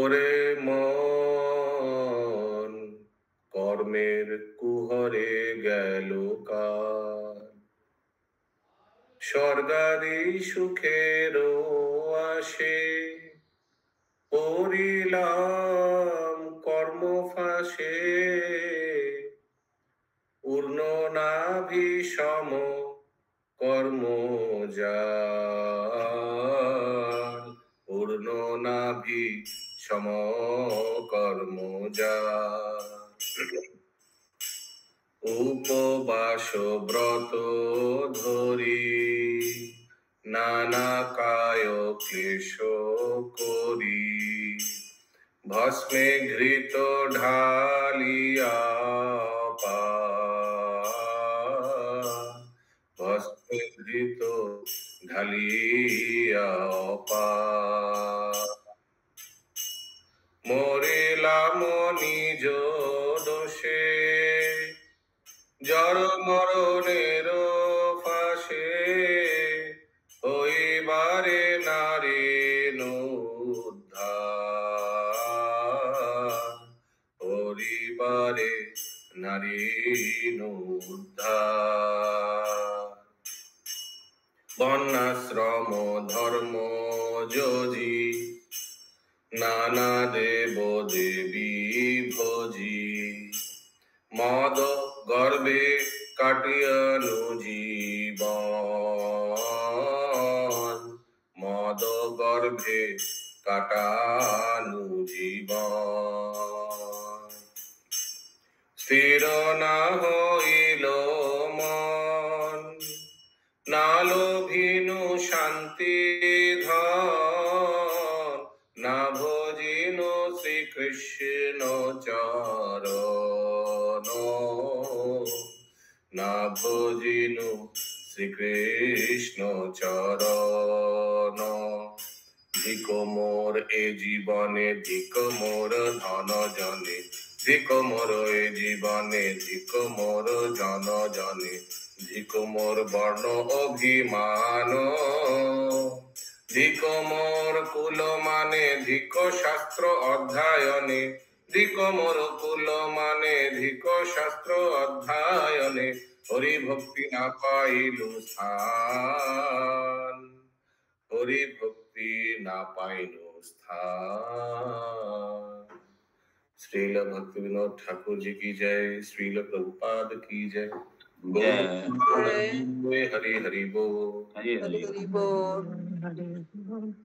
ওরে মন কর্মের কুহরে গেল কাল, স্বর্গাদি সুখের আসে পড়িলাম কর্ম ফাঁসে, পূর্ণ নাভি সম কর্ম জাল, পূর্ণ নাভি সম কর্ম জাল। উপবাস ব্রত ধরি নানা কায় ক্লেশ করি, ভস্মে ঘৃত ঢালিয়া পান, ভস্মে ঘৃত ঢালিয়া পান। মরিলাম নিজ দোষে জড় মরণের ফাঁসে, হইবারে নারী উদ্ধার, হরিবারে নারী উদ্ধার। বর্ণাশ্রম ধর্ম যোজি নানা দেব দেবী ভোজি, মদ গর্বে কাটিয়ানু জীবন, মদ গর্ভে কাটানু জীবন। স্থির না হইল মন, না লোভিনু শান্তি ধন, না ভজিনু শ্রীকৃষ্ণ চরণ, না ভজিনু শ্রীকৃষ্ণ চরণ। ধিক মোর এ জীবনে, ধিক মোর ধন জনে, ধিক মোর এ জীবনে, ধিক মোর জন জনে, ধিক মোর বর্ণ অভিমান, ধিক মোর কুল মানে, ধিক শাস্ত্র অধ্যয়নে, ধিক মোর কুল মানে, ধিক শাস্ত্র অধ্যয়নে, হরি ভক্তি না পাইলু স্থান, হরি ভক্তি না পাইলু স্থান। श्रील भक्ति विनोद ठाकुर जी की जय, श्रील प्रभुपाद की जय। जय। हरि हरि बोल। हरि हरि हरि बोल।